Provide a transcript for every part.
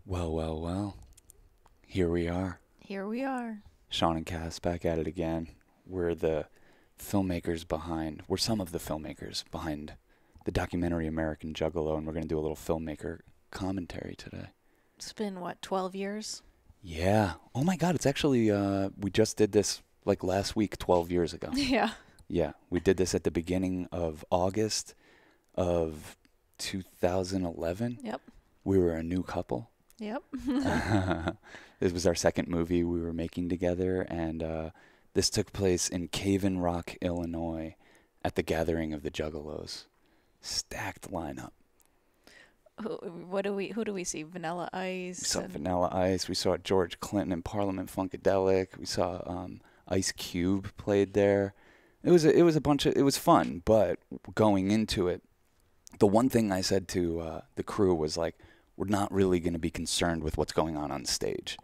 Well, well, well. Here we are. Here we are. Sean and Cass back at it again. We're the filmmakers behind, we're some of the filmmakers behind the documentary American Juggalo, and we're going to do a little filmmaker commentary today. It's been, what, 12 years? Yeah. Oh my God, it's actually, we just did this like last week, 12 years ago. Yeah. Yeah, we did this at the beginning of August of 2011. Yep. We were a new couple. Yep. This was our second movie we were making together, and this took place in Cave-in Rock, Illinois, at the gathering of the Juggalos. Stacked lineup. Who do we see? Vanilla Ice. We saw Vanilla Ice. We saw George Clinton and Parliament Funkadelic. We saw Ice Cube played there. It was a bunch of. It was fun, but going into it, the one thing I said to the crew was like, we're not really going to be concerned with what's going on stage.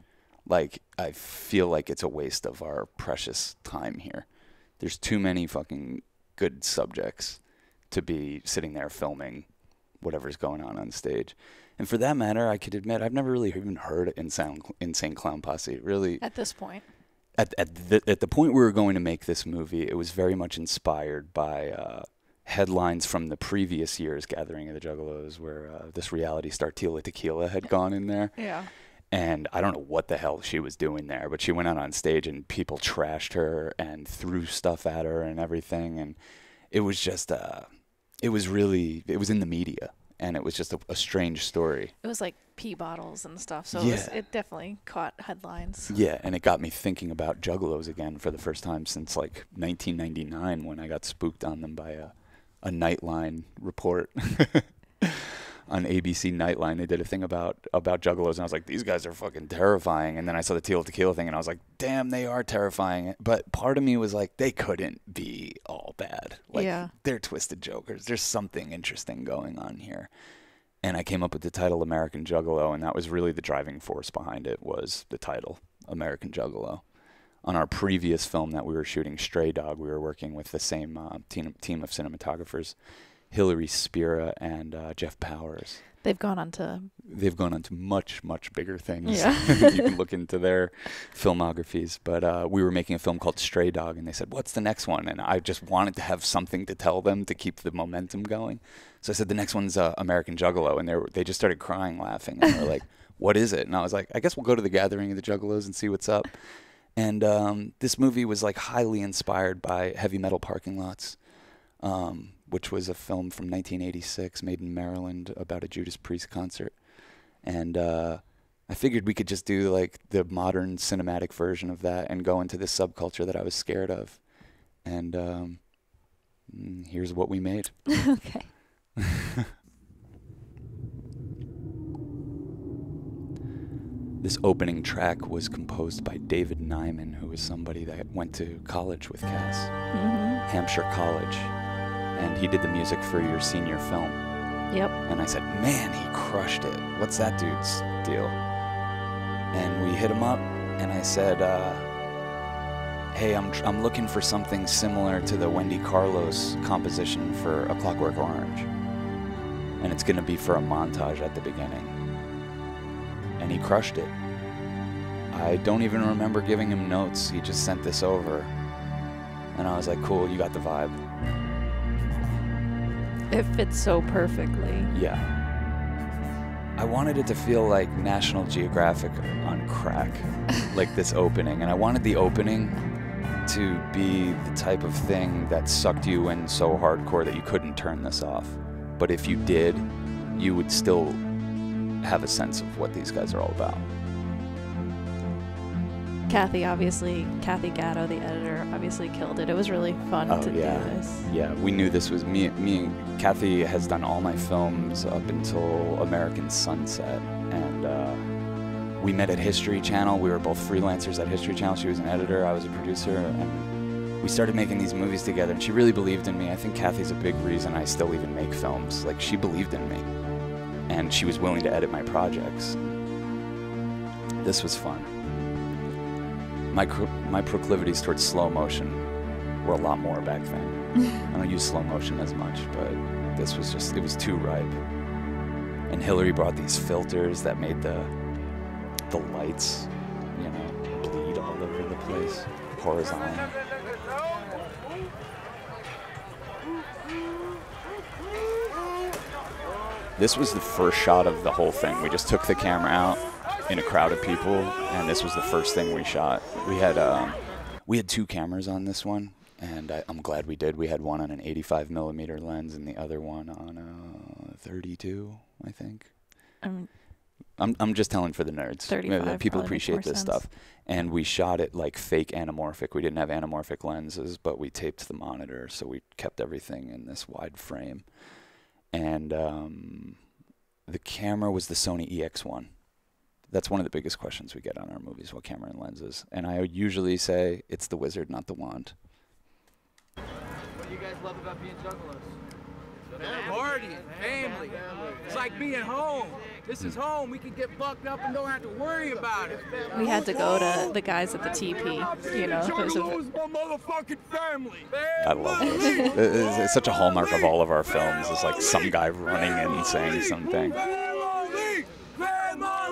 Like, I feel like it's a waste of our precious time here. There's too many fucking good subjects to be sitting there filming whatever's going on stage. And for that matter, I could admit I've never really even heard Insane Clown Posse. Really, At this point. At the point we were going to make this movie, it was very much inspired by headlines from the previous year's Gathering of the Juggalos, where this reality star Tila Tequila had gone in there. Yeah. And I don't know what the hell she was doing there, but she went out on stage and people trashed her and threw stuff at her and everything. And it was just, it was in the media. And it was just a strange story. It was like pee bottles and stuff, so Yeah. it definitely caught headlines. Yeah, and it got me thinking about Juggalos again for the first time since like 1999 when I got spooked on them by a Nightline report. On ABC Nightline, they did a thing about Juggalos, and I was like, these guys are fucking terrifying. And then I saw the Tila Tequila thing, and I was like, damn, they are terrifying. But part of me was like, they couldn't be all bad. Like, Yeah. They're twisted jokers. There's something interesting going on here. And I came up with the title American Juggalo, and that was really the driving force behind it, was the title American Juggalo. On our previous film that we were shooting, Stray Dog, we were working with the same team of cinematographers, Hillary Spira and Jeff Powers. They've gone on to much, much bigger things. Yeah. You can look into their filmographies. But we were making a film called Stray Dog, and they said, what's the next one? And I just wanted to have something to tell them to keep the momentum going. So I said, the next one's American Juggalo. And they just started crying, laughing. And they were like, what is it? And I was like, I guess we'll go to the Gathering of the Juggalos and see what's up. And this movie was like highly inspired by Heavy Metal Parking Lots, which was a film from 1986 made in Maryland about a Judas Priest concert. And I figured we could just do like the modern cinematic version of that and go into this subculture that I was scared of. And here's what we made. Okay. This opening track was composed by David Nyman, who was somebody that went to college with Cass, Hampshire College. And he did the music for your senior film. Yep. And I said, man, he crushed it. What's that dude's deal? And we hit him up, and I said, hey, I'm looking for something similar to the Wendy Carlos composition for A Clockwork Orange. And it's going to be for a montage at the beginning. And he crushed it. I don't even remember giving him notes. He just sent this over. And I was like, cool, you got the vibe. It fits so perfectly. Yeah. I wanted it to feel like National Geographic on crack, like this opening. And I wanted the opening to be the type of thing that sucked you in so hardcore that you couldn't turn this off. But if you did, you would still have a sense of what these guys are all about. Kathy Gatto, the editor, obviously killed it. It was really fun to do this. Yeah, we knew this was me and Kathy has done all my films up until American Sunset. And we met at History Channel. We were both freelancers at History Channel. She was an editor, I was a producer. And we started making these movies together. And she really believed in me. I think Kathy's a big reason I still even make films. Like, she believed in me. And she was willing to edit my projects. This was fun. My proclivities towards slow motion were a lot more back then. I don't use slow motion as much, but this was just, it was too ripe. And Hillary brought these filters that made the the lights, you know, bleed all over the place, horizontal. This was the first shot of the whole thing. We just took the camera out in a crowd of people, and this was the first thing we shot. We had 2 cameras on this one, and I'm glad we did. We had one on an 85 millimeter lens and the other one on a 32, I think. I'm just telling for the nerds. 35. People appreciate this stuff. And we shot it like fake anamorphic. We didn't have anamorphic lenses, but we taped the monitor, so we kept everything in this wide frame. And the camera was the Sony EX1. That's one of the biggest questions we get on our movies, what camera and lenses. And I usually say it's the wizard, not the wand. What do you guys love about being juggalos? Partying, family. It's like being home. This is home. We can get fucked up and don't have to worry about it. We had to go to the guys at the TP, you know. Juggalos, my motherfucking family. I love this. It's such a hallmark of all of our films. It's like some guy running in and saying something. I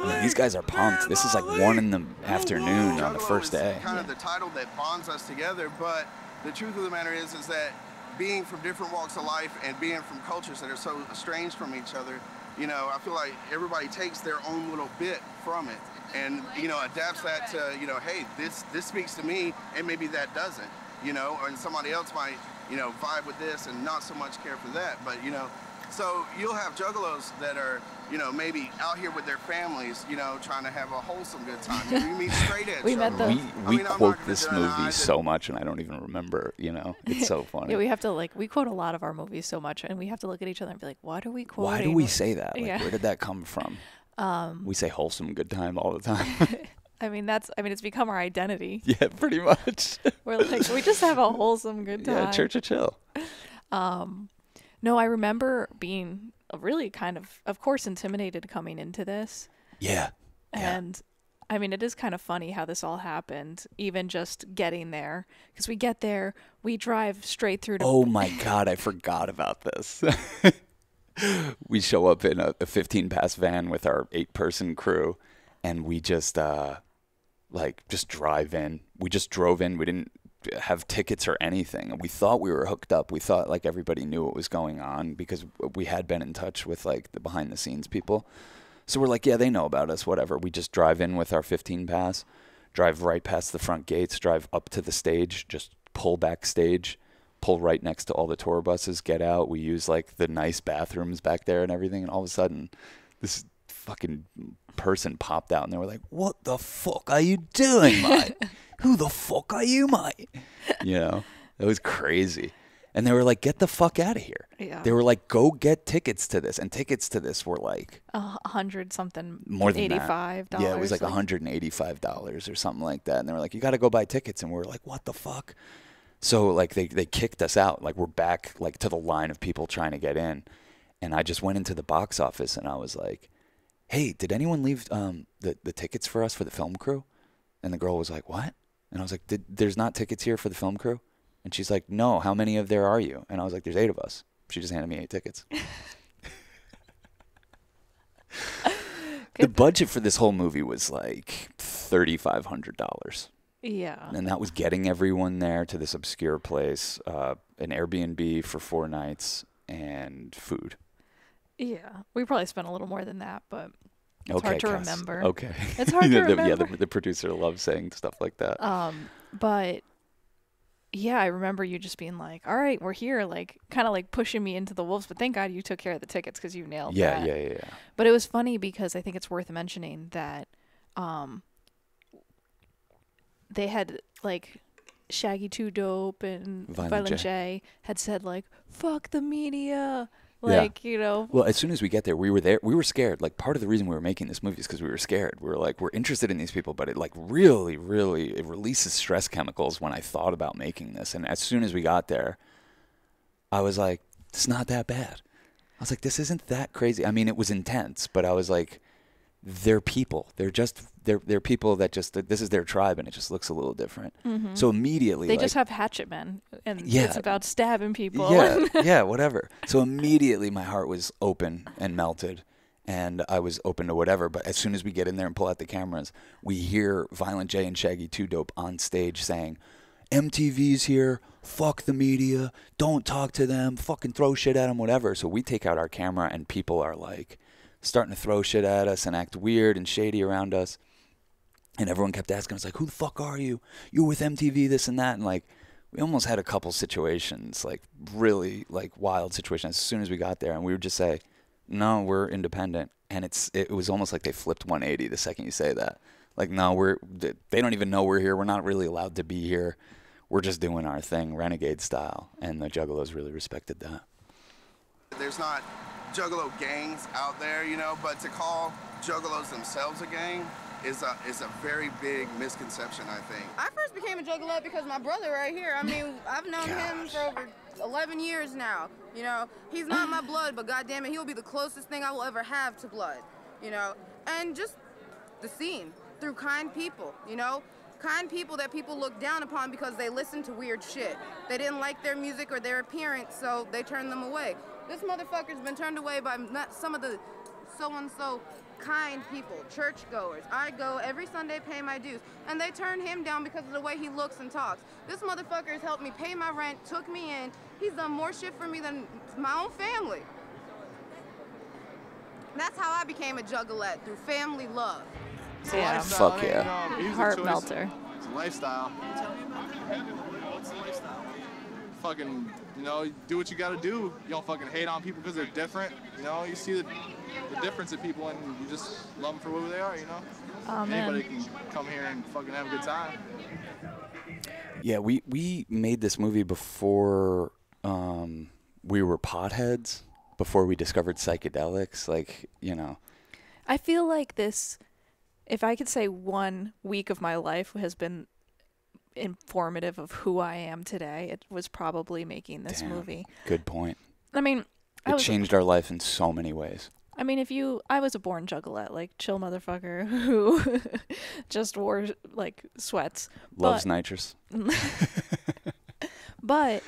mean, these guys are pumped. This is like 1 in the afternoon on the first day. Kind of the title that bonds us together, but the truth of the matter is that being from different walks of life and being from cultures that are so estranged from each other, you know, I feel like everybody takes their own little bit from it and, you know, adapts that to, you know, hey, this speaks to me and maybe that doesn't, you know, and somebody else might, you know, vibe with this and not so much care for that. But, you know, so you'll have juggalos that are, you know, maybe out here with their families, you know, trying to have a wholesome good time. You meet straight edge. We met those. We quote this movie so much, and I don't even remember, you know. It's so funny. Yeah, we have to, we quote a lot of our movies so much, and we have to look at each other and be like, what are we quoting? Why do we say that? Like, Yeah. where did that come from? We say wholesome good time all the time. It's become our identity. Yeah, pretty much. We're like, we just have a wholesome good time. Yeah, church of chill. No, I remember being really kind of course, intimidated coming into this. Yeah. And I mean, it is kind of funny how this all happened, even just getting there. Because we get there, we drive straight through to... Oh my God, I forgot about this. We show up in a 15-pass van with our 8-person crew, and we just, just drive in. We just drove in. We didn't have tickets or anything. We thought we were hooked up. We thought like everybody knew what was going on because we had been in touch with like the behind the scenes people. So we're like, yeah, they know about us, whatever. We just drive in with our 15 pass, drive right past the front gates, drive up to the stage, just pull backstage, pull right next to all the tour buses, get out. We use like the nice bathrooms back there and everything. And all of a sudden this fucking person popped out and they were like, what the fuck are you doing, mate? Who the fuck are you, mate? You know, it was crazy. And they were like, get the fuck out of here. Yeah. They were like, go get tickets to this. And tickets to this were like... 100 something. More than $85. That. Yeah, it was like $185 or something like that. And they were like, you got to go buy tickets. And we were like, what the fuck? So like they kicked us out. Like we're back like to the line of people trying to get in. And I just went into the box office and I was like, hey, did anyone leave the tickets for us for the film crew? And the girl was like, what? And I was like, there's not tickets here for the film crew? And she's like, no, how many of there are you? And I was like, there's 8 of us. She just handed me 8 tickets. The budget for this whole movie was like $3,500. Yeah. And that was getting everyone there to this obscure place, an Airbnb for 4 nights, and food. Yeah. We probably spent a little more than that, but it's hard to remember. Okay. It's hard to remember. Yeah, the producer loves saying stuff like that. But yeah, I remember you just being like, all right, we're here, like kind of like pushing me into the wolves. But thank God you took care of the tickets because you nailed that. Yeah. But it was funny because I think it's worth mentioning that they had like Shaggy 2 Dope and Violent J had said like, fuck the media. Like, you know. Well, as soon as we get there, we were scared. Like, part of the reason we were making this movie is because we were scared. We were like, we're interested in these people, but it like really, really, it releases stress chemicals when I thought about making this. And as soon as we got there, I was like, it's not that bad. I was like, this isn't that crazy. I mean, it was intense, but I was like, they're people. They're people that just, this is their tribe, and it just looks a little different. Mm-hmm. So immediately, they just have hatchet men, and it's about stabbing people. Yeah, whatever. So immediately my heart was open and melted, and I was open to whatever. But as soon as we get in there and pull out the cameras, we hear Violent J and Shaggy 2 Dope on stage saying, MTV's here, fuck the media, don't talk to them, fucking throw shit at them, whatever. So we take out our camera and people are like starting to throw shit at us and act weird and shady around us. And everyone kept asking us, like, who the fuck are you? You're with MTV, this and that. And, like, we almost had a couple situations, like, really, like, wild situations as soon as we got there. And we would just say, no, we're independent. And it was almost like they flipped 180 the second you say that. Like, no, they don't even know we're here. We're not really allowed to be here. We're just doing our thing, renegade style. And the Juggalos really respected that. There's not Juggalo gangs out there, you know, but to call Juggalos themselves a gang is a very big misconception, I think. I first became a Juggalo because my brother right here, I mean, I've known him for over 11 years now, you know. He's not my blood, but goddamn it, he'll be the closest thing I will ever have to blood, you know. And just the scene, through kind people, you know. Kind people that people look down upon because they listen to weird shit. They didn't like their music or their appearance, so they turned them away. This motherfucker's been turned away by some of the so-and-so kind people, churchgoers. I go every Sunday, pay my dues, and they turn him down because of the way he looks and talks. This motherfucker has helped me pay my rent, took me in. He's done more shit for me than my own family. That's how I became a Juggalette, through family love. Yeah. Fuck yeah. Heart melter. It's a lifestyle. What's the lifestyle? Fucking, you know, do what you gotta do. You don't fucking hate on people because they're different. You know, you see the difference in people and you just love them for who they are, you know? Oh, man. Anybody can come here and fucking have a good time. Yeah, we made this movie before we were potheads, before we discovered psychedelics, like, you know. I feel like this, if I could say 1 week of my life has been informative of who I am today, it was probably making this movie. Good point. I mean, it changed our life in so many ways. I mean, I was a born Juggalette, like chill motherfucker who just wore like sweats. Loves nitrous. But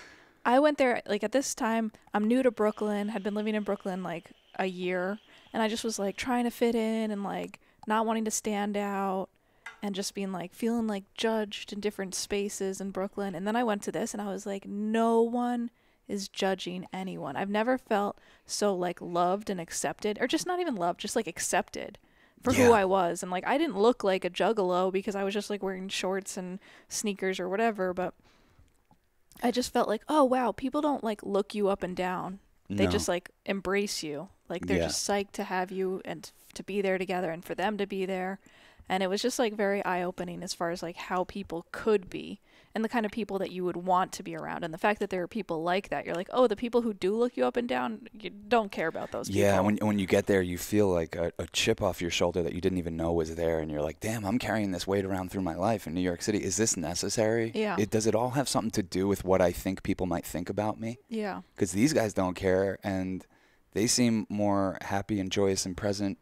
I went there, like at this time, I'm new to Brooklyn, had been living in Brooklyn like a year, and I just was like trying to fit in and like not wanting to stand out and just being like feeling like judged in different spaces in Brooklyn. And then I went to this and I was like, no one is judging anyone. I've never felt so like loved and accepted, or just not even loved, just like accepted for who I was. And like I didn't look like a Juggalo because I was just like wearing shorts and sneakers or whatever, but I just felt like, oh wow, people don't like look you up and down. They just like embrace you. Like they're just psyched to have you and to be there together and for them to be there. And it was just like very eye-opening as far as like how people could be and the kind of people that you would want to be around. And the fact that there are people like that, you're like, oh, the people who do look you up and down, you don't care about those people. Yeah, when you get there, you feel like a chip off your shoulder that you didn't even know was there. And you're like, damn, I'm carrying this weight around through my life in New York City. Is this necessary? Yeah. Does it all have something to do with what I think people might think about me? Yeah. Because these guys don't care, and they seem more happy and joyous and present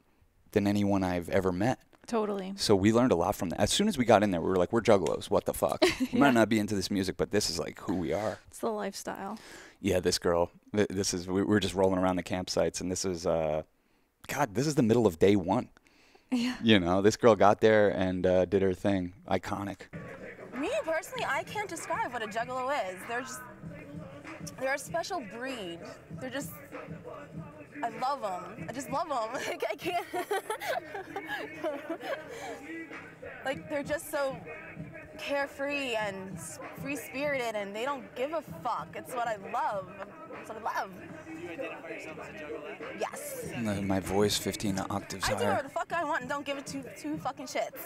than anyone I've ever met. Totally. So we learned a lot from that. As soon as we got in there, we were like, we're Juggalos. What the fuck? We might not be into this music, but this is like who we are. It's the lifestyle. Yeah, this girl. This is. We were just rolling around the campsites, and this is. God, this is the middle of day one. Yeah. You know, this girl got there and did her thing. Iconic. Me personally, I can't describe what a Juggalo is. They're a special breed. They're just. I love them. I just love them. Like, I can't. Like, they're just so carefree and free-spirited, and they don't give a fuck. It's what I love. It's what I love. Do you identify yourself as a Juggalo? Yes. My voice 15 octaves higher. I do whatever the fuck I want and don't give it two fucking shits.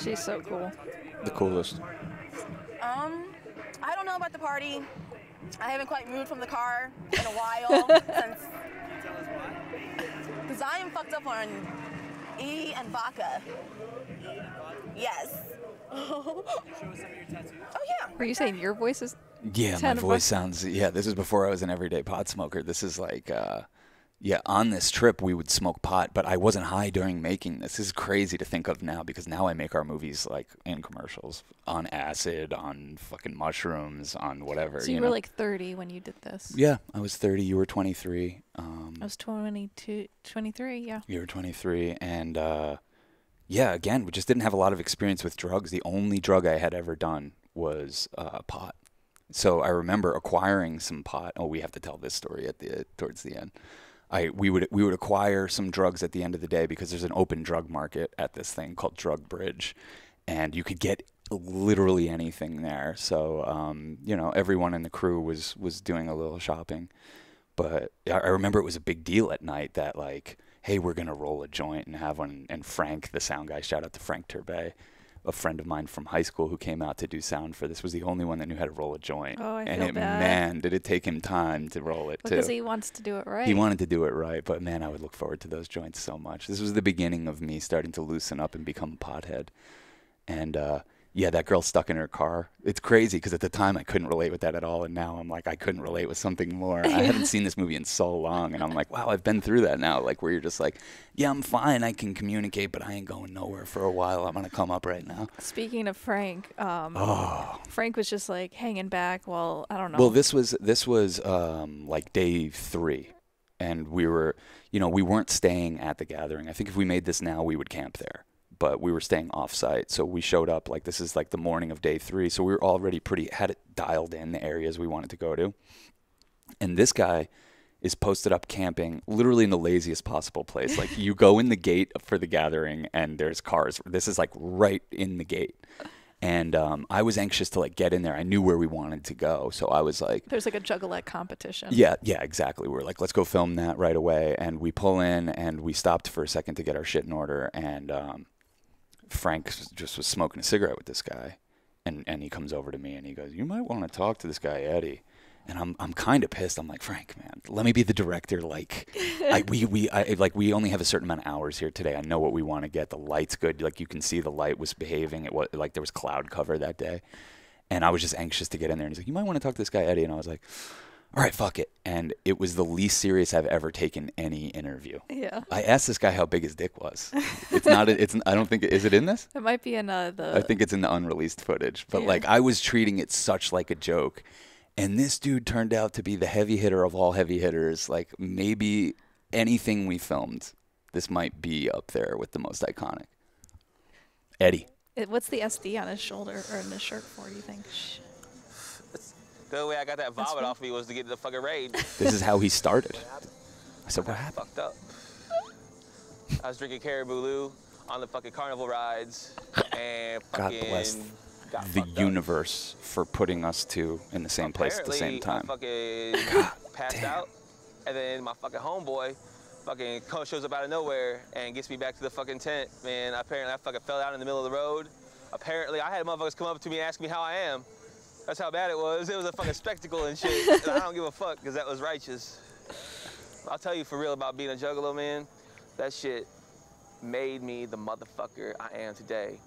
She's so cool. The coolest. I don't know about the party. I haven't quite moved from the car in a while since. Because I am fucked up on E and vodka. Yes. Show us some of your tattoos. Oh yeah. Were you saying your voice is? Yeah, my voice sounds. Yeah, this is before I was an everyday pot smoker. This is like Yeah, on this trip we would smoke pot, but I wasn't high during making this. This is crazy to think of now because now I make our movies like in commercials on acid, on fucking mushrooms, on whatever. So you were like 30 when you did this. Yeah, I was 30. You were 23. I was 22, 23. Yeah. You were 23, and yeah, again, we just didn't have a lot of experience with drugs. The only drug I had ever done was pot. So I remember acquiring some pot. Oh, we have to tell this story towards the end. We would acquire some drugs at the end of the day because there's an open drug market at this thing called Drug Bridge, and you could get literally anything there. So you know, everyone in the crew was doing a little shopping, but I remember it was a big deal at night that like, hey, we're gonna roll a joint and have one. And Frank, the sound guy, shout out to Frank Turbay, a friend of mine from high school who came out to do sound for this, was the only one that knew how to roll a joint. Oh, I and feel it, bad. man, did it take him time to roll it Because too. he wants to do it right. He wanted to do it right, but man, I would look forward to those joints so much. This was the beginning of me starting to loosen up and become a pothead. And yeah, that girl stuck in her car. It's crazy because at the time I couldn't relate with that at all, and now I'm like, I couldn't relate with something more. I haven't seen this movie in so long, and I'm like, wow, I've been through that now. Like where you're just like, yeah, I'm fine, I can communicate, but I ain't going nowhere for a while. I'm gonna come up right now. Speaking of Frank, Frank was just like hanging back. Well, I don't know. Well, this was like day 3, and we were, you know, we weren't staying at the gathering. I think if we made this now, we would camp there. But we were staying off-site, so we showed up like this is like the morning of day 3, so we were already had it dialed in, the areas we wanted to go to. And this guy is posted up camping literally in the laziest possible place. Like you go in the gate for the gathering and there's cars. This is like right in the gate. And I was anxious to like get in there. I knew where we wanted to go, so I was like, there's like a Juggalo competition. Yeah, exactly. We're like, let's go film that right away. And we pull in and we stopped for a second to get our shit in order, and Frank just was smoking a cigarette with this guy, and he comes over to me and he goes, you might want to talk to this guy Eddie. And I'm kind of pissed. I'm like, Frank, man, let me be the director. Like, we only have a certain amount of hours here today. I know what we want to get. The light's good. Like you can see the light was behaving. It was like there was cloud cover that day, and I was just anxious to get in there. And he's like, you might want to talk to this guy Eddie. And I was like, all right, fuck it. And it was the least serious I've ever taken any interview. Yeah. I asked this guy how big his dick was. It's not. I don't think. Is it in this? It might be in the. I think it's in the unreleased footage. But like, I was treating it such like a joke, and this dude turned out to be the heavy hitter of all heavy hitters. Like maybe anything we filmed, this might be up there with the most iconic. Eddie. What's the SD on his shoulder or in his shirt for? Do you think? The only way I got that vomit off me was to get the fucking raid. This is how he started. I said, what happened? Fucked up. I was drinking Caribou Lou on the fucking carnival rides, and God fucking bless got the fucked universe for putting us two in the same place at the same time. I fucking passed out, and then my fucking homeboy fucking shows up out of nowhere and gets me back to the fucking tent. Man, apparently I fucking fell out in the middle of the road. Apparently I had motherfuckers come up to me and ask me how I am. That's how bad it was. It was a fucking spectacle and shit. And I don't give a fuck because that was righteous. I'll tell you for real about being a Juggalo, man. That shit made me the motherfucker I am today.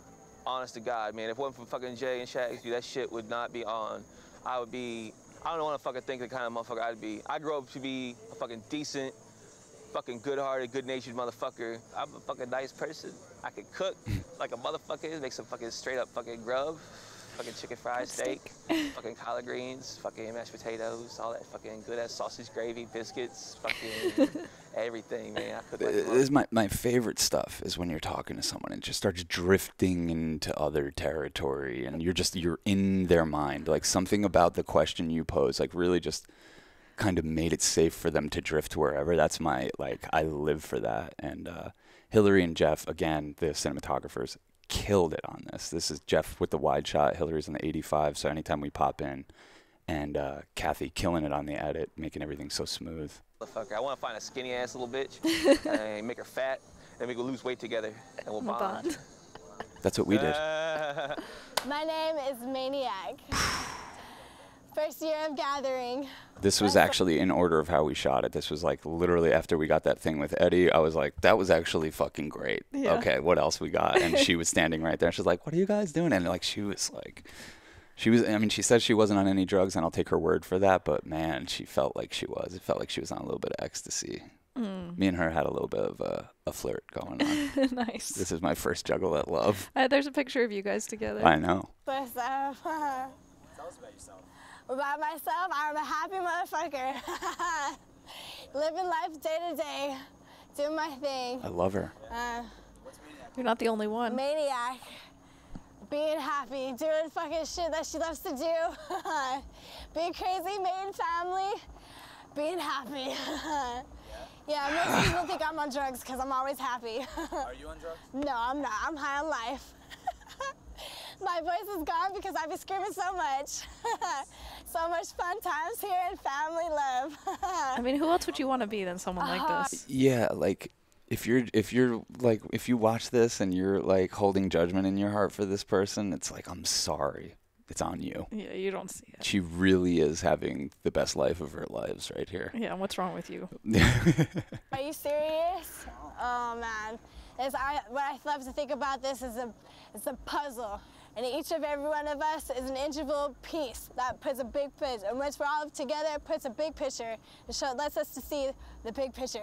Honest to God, man. If it wasn't for fucking Jay and Shaq, that shit would not be on. I would be, I don't want to fucking think the kind of motherfucker I'd be. I grew up to be a fucking decent, fucking good-hearted, good-natured motherfucker. I'm a fucking nice person. I can cook like a motherfucker, make some fucking straight-up fucking grub. Fucking chicken fried steak, fucking collard greens, fucking mashed potatoes, all that fucking good-ass sausage gravy, biscuits, fucking everything, man. I cook like This is my favorite stuff is when you're talking to someone and it just starts drifting into other territory and you're in their mind. Like something about the question you pose, like really just kind of made it safe for them to drift wherever. That's I live for that. And Hillary and Jeff, again, the cinematographers, killed it on this. This is Jeff with the wide shot. Hillary's in the 85, so anytime we pop in, and Kathy killing it on the edit, making everything so smooth. Motherfucker, I want to find a skinny ass little bitch and make her fat, and we can lose weight together, and we'll bond. That's what we did. My name is Maniac. First year of gathering. This was actually in order of how we shot it. This was like literally after we got that thing with Eddie, I was like, that was actually fucking great. Yeah. Okay, what else we got? And she was standing right there. She's like, what are you guys doing? And like, she said she wasn't on any drugs, and I'll take her word for that. But man, she felt like she was. It felt like she was on a little bit of ecstasy. Me and her had a little bit of a flirt going on. Nice. This is my first juggle at love. There's a picture of you guys together. I know. What's up? Tell us about yourself. About myself, I'm a happy motherfucker. Living life day to day, doing my thing. I love her. You're not the only one. Maniac. Being happy, doing fucking shit that she loves to do. Being crazy, making family, being happy. Yeah, most people think I'm on drugs because I'm always happy. Are you on drugs? No, I'm not. I'm high on life. My voice is gone because I've been screaming so much. So much fun times here and family love. I mean, who else would you want to be than someone like this? Yeah, like if you watch this and you're like holding judgment in your heart for this person, it's like, I'm sorry. It's on you. Yeah, you don't see it. She really is having the best life of her lives right here. Yeah, and what's wrong with you? Are you serious? Oh man, what I love to think about this is it's a puzzle, and each of every one of us is an individual piece that puts a big picture. And once we're all together, it puts a big picture. It lets us to see the big picture.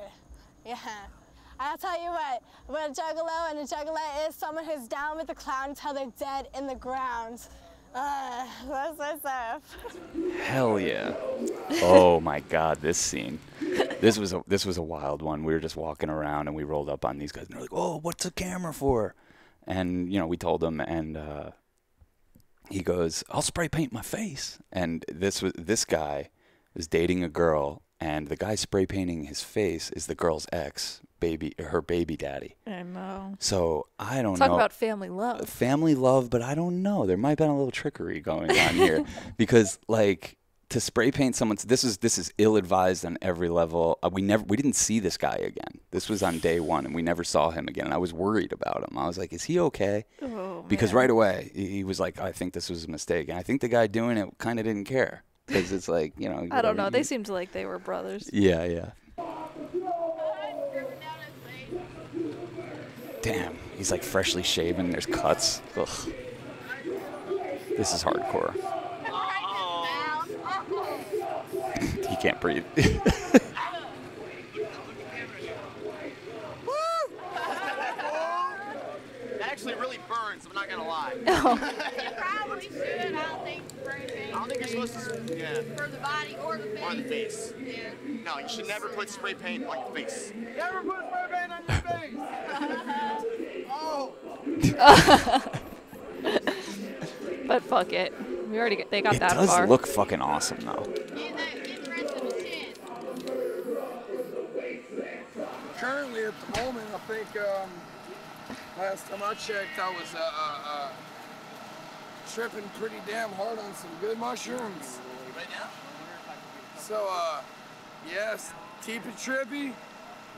Yeah. I'll tell you what a juggalo and a juggalette is someone who's down with the clown until they're dead in the ground. That's what's up. Hell yeah. Oh my God, this scene. This was a wild one. We were just walking around and we rolled up on these guys and they're like, "Oh, what's a camera for?" And we told him, and he goes, "I'll spray paint my face." And this guy was dating a girl, and the guy spray painting his face is the girl's her baby daddy. I know. So I don't know. Talk about family love. Family love, but I don't know. There might have been a little trickery going on here, because like to spray paint someone's this is ill-advised on every level. We didn't see this guy again. This was on day one, and we never saw him again. And I was worried about him. I was like, is he okay? Oh, because man. right away he was like, I think this was a mistake, and I think the guy doing it kind of didn't care, because it's like I don't know. They seemed like they were brothers. Yeah. Damn, he's like freshly shaven. There's cuts. Ugh. This is hardcore. He can't breathe. It actually really burns, I'm not gonna lie. You probably should. I don't think spray paint. I don't think you're supposed to, For the body or the face. Or the face. Yeah. No, you should never put spray paint on your face. Never put spray paint on your face. Oh. But fuck it. They got that far. It does look fucking awesome though. Currently, at the moment, I think last time I checked, I was tripping pretty damn hard on some good mushrooms. Right now? So, yes, keep it trippy,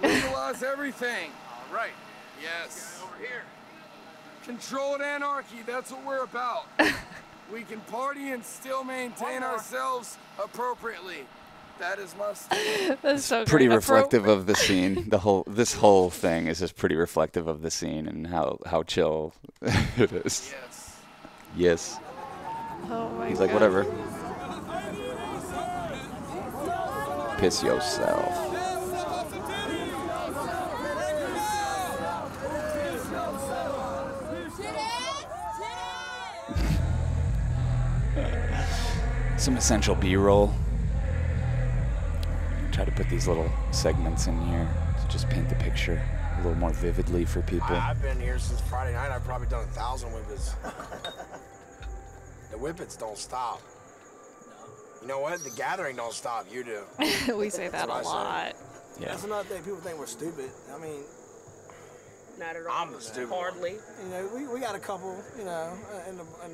legalize everything. All right. Yes. Over here. Controlled anarchy, that's what we're about. We can party and still maintain ourselves appropriately. That is my statement. That's so Pretty great. reflective of the scene. This whole thing is just pretty reflective of the scene and how chill it is. Yes. Oh my He's like, God. whatever. Piss yourself. Some essential B-roll. Try to put these little segments in here to just paint the picture a little more vividly for people. I've been here since Friday night. I've probably done 1,000 whippets. The whippets don't stop. You know what? The gathering don't stop. You do. We say that a lot. Yeah. That's another thing. People think we're stupid. I mean, not at all. I'm the stupid Hardly. You know, we got a couple, in the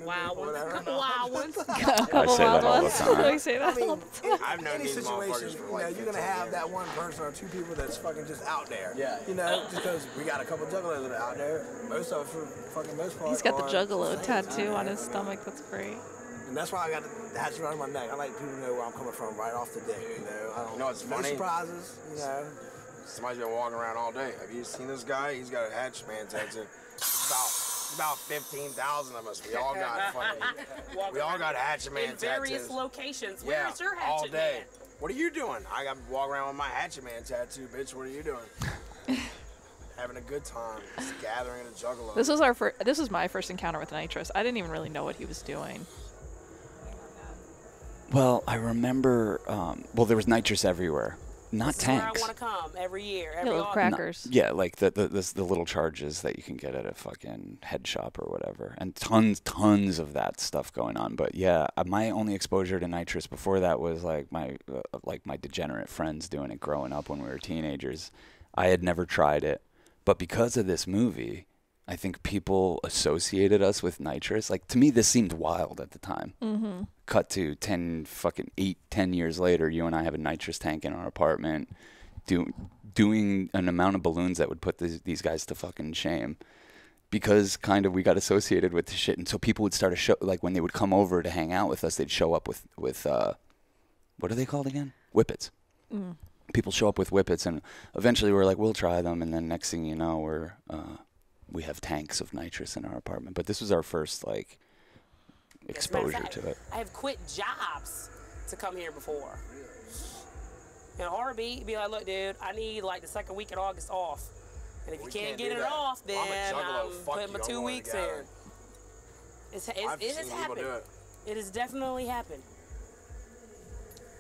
wild group or ones. whatever. Couple wild ones. I say that all the time. We say that all the time. I've known these situations, you're gonna have that one person or two people that's fucking just out there. Yeah. You know, because we got a couple juggalos that are out there. Most of us, for fucking most part, He's got the are Juggalo insane. tattoo on his stomach. That's great. And that's why I got the tattoo around my neck. I like people to know where I'm coming from right off the day. You know, I don't. You know what's no funny? surprises. You know. Somebody's been walking around all day. Have you seen this guy? He's got a hatchman tattoo. It's about 15,000 of us. We all got fucking. We all got hatchet man in various tattoos. locations. Yeah, Where's your all hatchet day. What are you doing? I got to walk around with my Hatchet Man tattoo, bitch. What are you doing? Having a good time. Just gathering at a Juggalo. This was my first encounter with nitrous. I didn't even really know what he was doing. Well, I remember. Well, there was nitrous everywhere. Not This tanks. is where I want to come every year. Yeah, Every little autumn. crackers. Yeah, like the little charges that you can get at a fucking head shop or whatever, and tons of that stuff going on. But yeah, my only exposure to nitrous before that was like my degenerate friends doing it growing up when we were teenagers. I had never tried it, but because of this movie, I think people associated us with nitrous. Like, to me, this seemed wild at the time. Mm-hmm. Cut to 10 years later, you and I have a nitrous tank in our apartment, doing an amount of balloons that would put these guys to fucking shame, because kind of we got associated with the shit. And so people would start to show, like when they would come over to hang out with us, they'd show up with what are they called again? Whippets. Mm. People show up with whippets, and eventually we're like, we'll try them. And then next thing you know, we have tanks of nitrous in our apartment. But this was our first like exposure to it. I have quit jobs to come here before. In a heartbeat, be like, look, dude, I need like the second week in August off. And if you can't get it off, then I'm putting my 2 weeks in. It has happened. It has definitely happened.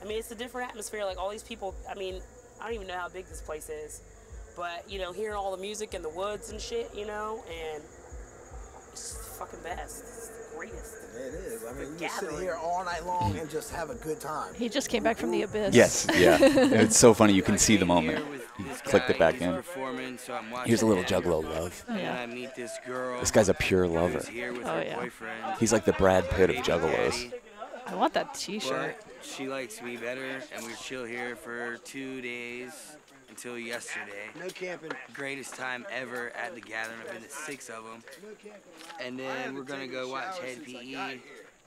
I mean, it's a different atmosphere. Like, all these people, I mean, I don't even know how big this place is. But, you know, hearing all the music in the woods and shit, you know, and it's just the fucking best. It's the greatest. It is. I mean, you can sit here all night long and just have a good time. He just came back from the abyss. Yes, yeah. It's so funny. You can see the moment. You clicked it back in. Here's a little Juggalo love. Oh, yeah. I meet this girl. This guy's a pure lover. Oh, yeah. He's like the Brad Pitt of Juggalos. I want that T-shirt. But she likes me better, and we chill here for 2 days until yesterday. No camping. Greatest time ever at the gathering. I've been to 6 of them. And then we're gonna go watch Head PE,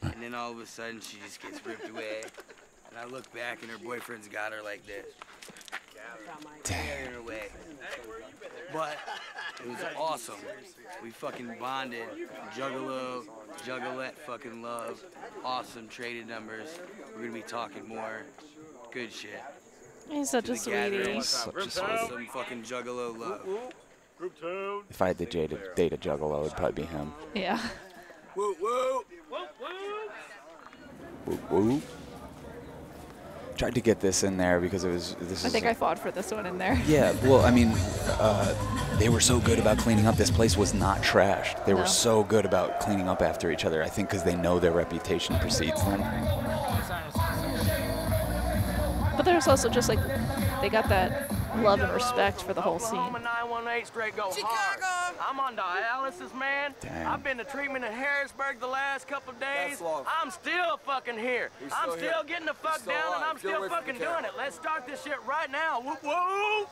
and then all of a sudden she just gets ripped away. And I look back and her boyfriend's got her like this. Tearing her away. But it was awesome. We fucking bonded. Juggalo, Juggalette fucking love. Awesome, traded numbers. We're gonna be talking more. Good shit. He's such a sweetie. Such a sweetie. Awesome fucking Juggalo love. If I had to date a Juggalo, it'd probably be him. Yeah. Woo woo. Woo woo. Tried to get this in there because I think I fought for this one in there. Yeah, well, I mean, they were so good about cleaning up. This place was not trashed. They were so good about cleaning up after each other, I think because they know their reputation precedes them. But there's also just like, they got that love and respect for the whole scene. Oklahoma 918 straight go hard. I'm on dialysis, man. Damn. I've been to treatment in Harrisburg the last couple of days. I'm still fucking here. I'm still getting the fuck down, and I'm still fucking doing it. Let's start this shit right now. Whoop, whoop.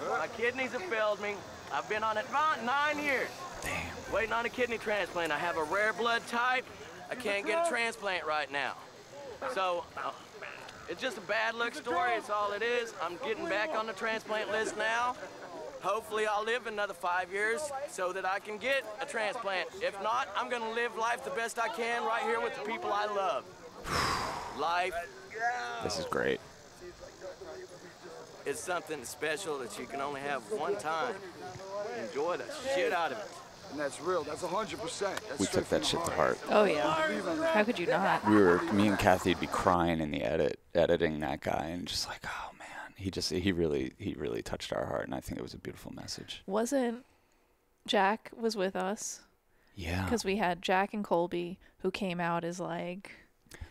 My kidneys have failed me. I've been on it 9 years. Damn. Waiting on a kidney transplant. I have a rare blood type. I can't get a transplant right now. So, it's just a bad luck story, it's all it is. I'm getting back on the transplant list now. Hopefully I'll live another 5 years so that I can get a transplant. If not, I'm gonna live life the best I can right here with the people I love. Life. This is great. It's something special that you can only have one time. Enjoy the shit out of it. And that's real. That's 100%. We took that shit to heart. Oh yeah. How could you not? Me and Kathy'd be crying in the editing that guy, and just like, oh man, he really touched our heart, and I think it was a beautiful message. Wasn't Jack was with us? Yeah. Because we had Jack and Colby, who came out as like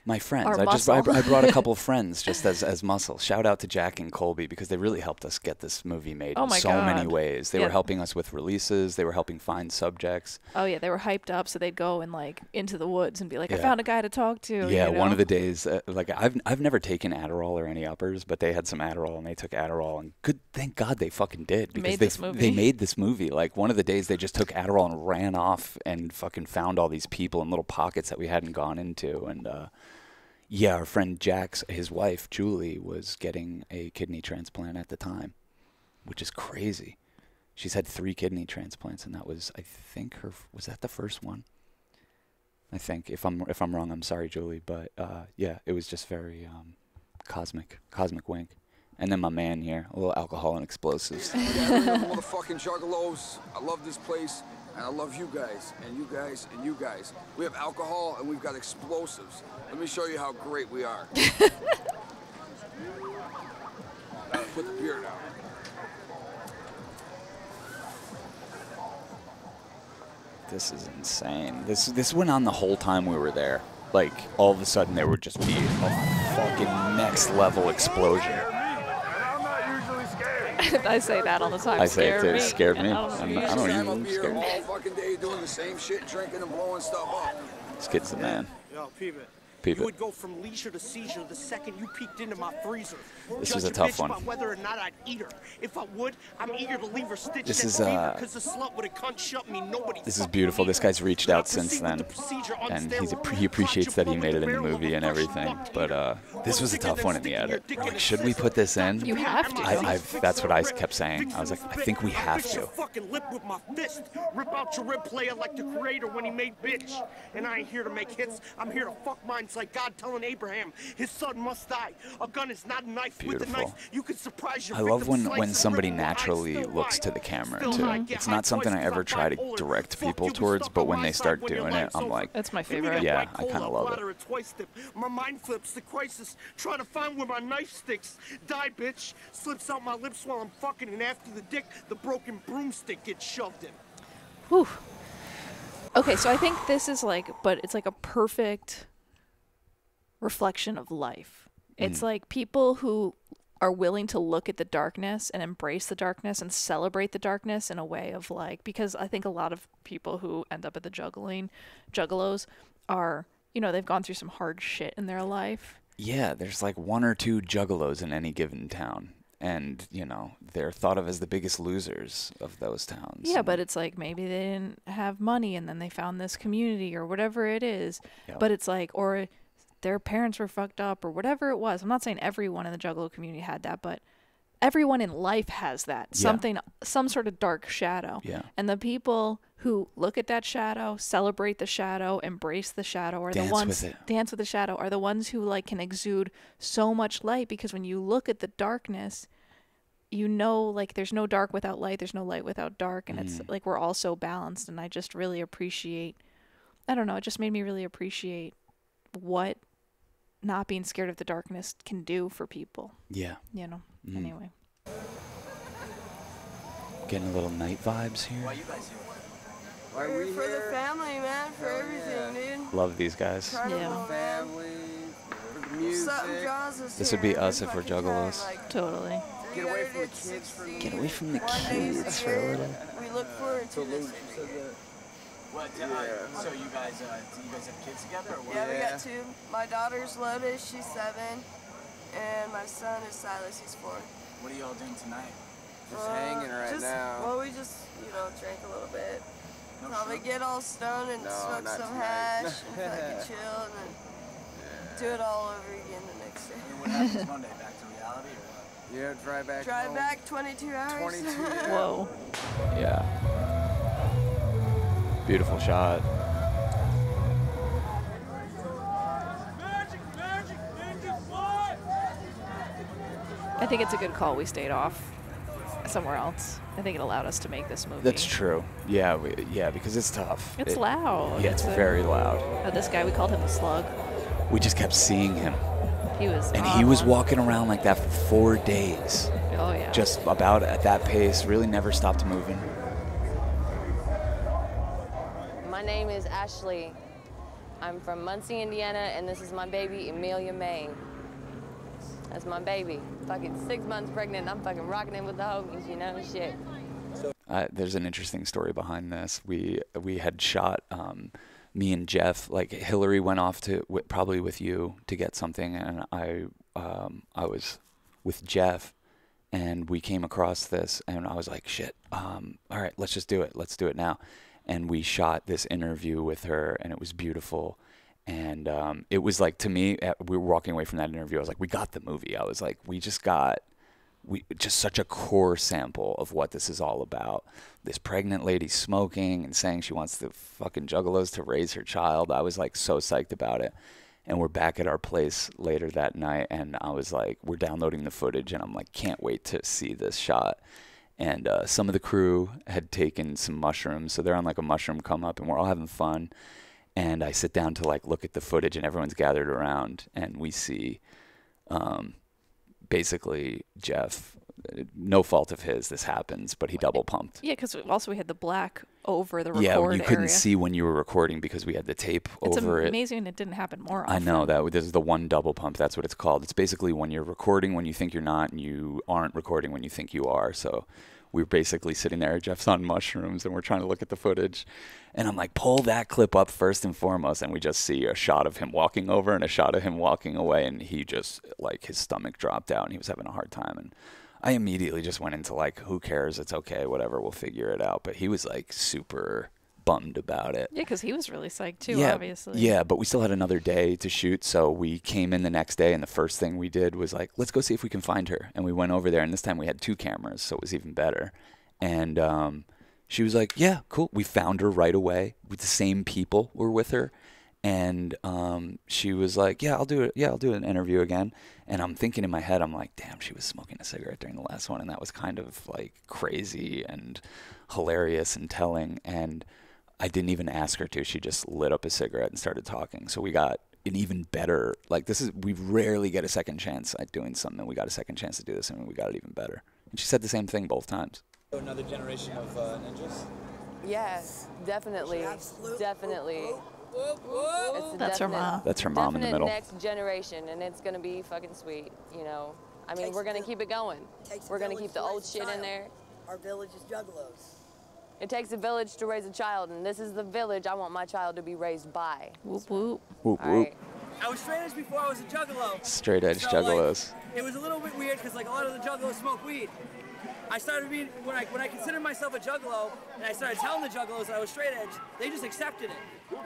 my friends. our I brought a couple of friends just as muscle. Shout out to Jack and Colby because they really helped us get this movie made in so many ways. They were helping us with releases. They were helping find subjects. Oh yeah, they were hyped up, so they'd go and like into the woods and be like, I found a guy to talk to. Yeah, you know? one of the days, like I've never taken Adderall or any uppers, but they had some Adderall and they took Adderall, and thank God they fucking did because they made this movie. Like one of the days they just took Adderall and ran off and fucking found all these people in little pockets that we hadn't gone into, and yeah, our friend Jack's, his wife, Julie, was getting a kidney transplant at the time, which is crazy. She's had 3 kidney transplants, and that was, I think, was that the first one? I think. If I'm wrong, I'm sorry, Julie. But, yeah, it was just very cosmic wink. And then my man here, a little alcohol and explosives. Motherfucking Juggalos. I love this place, and I love you guys, and you guys, and you guys. We have alcohol, and we've got explosives. Let me show you how great we are. Put the beer down. This is insane. This went on the whole time we were there. Like, all of a sudden, there would just be a fucking next level explosion. I say that all the time. I say it too. It scared me. I don't I'm even up here scared. all fucking day doing the same shit, drinking and blowing stuff up. This kid's the man. Yo, peep it. Peep You it. would go from leisure to seizure the second you peeked into my freezer. This Judge is a a tough bitch one. by whether or not I'd eat her. If I would, I'm eager to leave her stitched This and is, fever, 'cause the slut with a cunt shut me. Nobody This is beautiful. This guy's reached out since then, and he appreciates that he made it in the movie and everything. But this was a tough one in the edit. Like, should we put this in? You have to. That's what I kept saying. I was like, I think we have Fix your to. fucking lip with my fist. Rip out your rib player like the creator when he made bitch. And I ain't here to make hits. I'm here to fuck minds like God telling Abraham his son must die. A gun is not a knife. With a Beautiful. knife, you can surprise your I love victim, when slice somebody and rip my eyes naturally still looks wide. to the camera Still too. high, get It's high not something twice I ever 'cause try I'm to bipolar. direct Fuck people you, we towards, stuck but on when my they side start when your doing it, life's I'm over. like, That's my Give me favorite. that yeah, white I kind of cola, love bladder it. a twice dip. My mind flips the crisis, trying to find where my knife sticks. Die, bitch. Slips out my lips while I'm fucking, and after the dick, the broken broomstick gets shoved in. Whew. Okay, so I think this is like, but it's like a perfect reflection of life. It's like people who are willing to look at the darkness and embrace the darkness and celebrate the darkness in a way of like, because I think a lot of people who end up at the juggalos are, you know, they've gone through some hard shit in their life. Yeah, there's like 1 or 2 juggalos in any given town. And, you know, they're thought of as the biggest losers of those towns. Yeah, but it's like maybe they didn't have money and then they found this community or whatever it is. Yeah. But it's like, or their parents were fucked up or whatever it was. I'm not saying everyone in the Juggalo community had that, but everyone in life has that. Yeah. Some sort of dark shadow. Yeah. And the people who look at that shadow, celebrate the shadow, embrace the shadow, are Dance the ones with it. dance with the shadow, are the ones who like can exude so much light, because when you look at the darkness, you know, like there's no dark without light, there's no light without dark, and it's like we're all so balanced. And I just really appreciate, I don't know, it just made me really appreciate what not being scared of the darkness can do for people. Yeah. You know. Anyway. Getting a little night vibes here. We're here for the family, man, for everything, dude. Love these guys. Yeah. Family, for the music. Something draws us This would be us if we're juggalos. Totally. Get away from the kids for Get away from the One day kids a for a year, little. we look forward to this. What? So you guys have kids together or what? Yeah, we got 2. My daughter's Lotus, she's 7, and my son is Silas, he's 4. What are y'all doing tonight? Just hanging right now. Well, we just, you know, drank a little bit. No Probably sure? get all stoned and smoke not some tonight. hash and fucking chill, and then do it all over again the next day. And what happens Monday? Back to reality or what? Yeah, drive back Drive home. back 22 hours. 22, yeah. Whoa. Yeah. Beautiful shot. I think it's a good call we stayed off somewhere else. I think it allowed us to make this movie. That's true. Yeah, because it's tough. It's loud. Yeah, it's very loud. This guy, we called him the Slug. We just kept seeing him. He was And he was walking around like that for 4 days. Oh, yeah. Just about at that pace, really never stopped moving. My name is Ashley. I'm from Muncie, Indiana, and this is my baby, Amelia May. That's my baby. Fucking 6 months pregnant, I'm fucking rocking in with the homies, you know, shit. There's an interesting story behind this. We had shot, me and Jeff, like Hillary went off to, probably with you, to get something, and I was with Jeff, and we came across this, and I was like, shit, all right, let's just do it. Let's do it now. And we shot this interview with her, and it was beautiful. And it was like, to me, we were walking away from that interview, I was like, we got the movie. I was like, we just such a core sample of what this is all about. This pregnant lady smoking and saying she wants the fucking juggalos to raise her child. I was like so psyched about it. And we're back at our place later that night, and I was like, we're downloading the footage, and I'm like, can't wait to see this shot. And some of the crew had taken some mushrooms, so they're on like a mushroom come up, and we're all having fun. And I sit down to like look at the footage, and everyone's gathered around, and we see basically Jeff, no fault of his, this happens, but he double pumped. Yeah, because also we had the black over the record Yeah, you couldn't area. see when you were recording because we had the tape over it. It's amazing it didn't happen more often. I know that this is the one double pump. That's what it's called. It's basically when you're recording when you think you're not, and you aren't recording when you think you are. So we're basically sitting there. Jeff's on mushrooms, and we're trying to look at the footage. And I'm like, pull that clip up first and foremost. And we just see a shot of him walking over and a shot of him walking away. And he just, like, his stomach dropped out, and he was having a hard time. And I immediately just went into, like, who cares? It's okay. Whatever. We'll figure it out. But he was, like, super bummed about it. Yeah, because he was really psyched too, yeah, obviously. Yeah, but we still had another day to shoot, so we came in the next day, and the first thing we did was like, let's go see if we can find her. And we went over there, and this time we had 2 cameras, so it was even better. And she was like, yeah, cool. We found her right away. With the same people were with her. And she was like, yeah, I'll do it. Yeah, I'll do an interview again. And I'm thinking in my head, I'm like, damn, she was smoking a cigarette during the last one. And that was kind of like crazy and hilarious and telling. And I didn't even ask her to. She just lit up a cigarette and started talking. So we got an even better, like we rarely get a second chance at doing something. We got a second chance to do this, and we got it even better. And she said the same thing both times. Another generation of ninjas? Yes, definitely. Definitely. It's a That's her mom. That's her mom in the middle. Next generation, and it's going to be fucking sweet, you know. I mean, we're going to keep it going. We're going to keep the old shit in there. Our village is Juggalos. It takes a village to raise a child, and this is the village I want my child to be raised by. Whoop, whoop. Whoop, All whoop. right. I was straight edge before I was a juggalo. Straight edge juggalos. Like, it was a little bit weird because like a lot of the juggalos smoke weed. I started being, when I considered myself a juggalo, and I started telling the juggalos that I was straight edge, they just accepted it.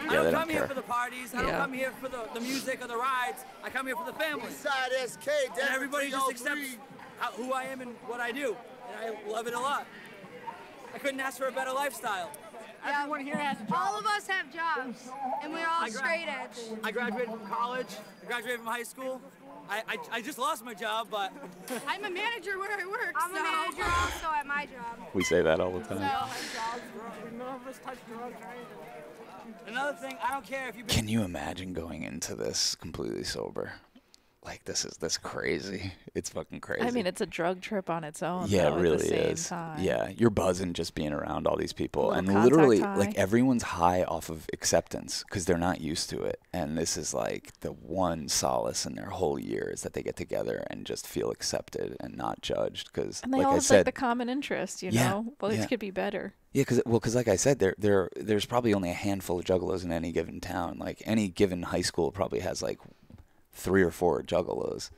I don't come here for the parties, I don't come here for the music or the rides, I come here for the family. And everybody just accepts who I am and what I do, and I love it a lot. I couldn't ask for a better lifestyle. Everyone here has a job. All of us have jobs, and we're all straight edge. I graduated from college, I graduated from high school. I just lost my job, but... I'm a manager where I work. I'm a manager also at my job. We say that all the time. Another thing, I don't care if you... Can you imagine going into this completely sober? Like, this is crazy. It's fucking crazy. I mean, it's a drug trip on its own. Yeah, though, it really at the same is. Time. Yeah, you're buzzing just being around all these people. And contact literally, high. like, everyone's high off of acceptance because they're not used to it. And this is, like, the one solace in their whole year is that they get together and just feel accepted and not judged. Because, And they like all I have said, like the common interest, you know? Well, yeah. it could be better. Yeah, because like I said, there's probably only a handful of juggalos in any given town. Like, any given high school probably has, like, 3 or 4 juggalos.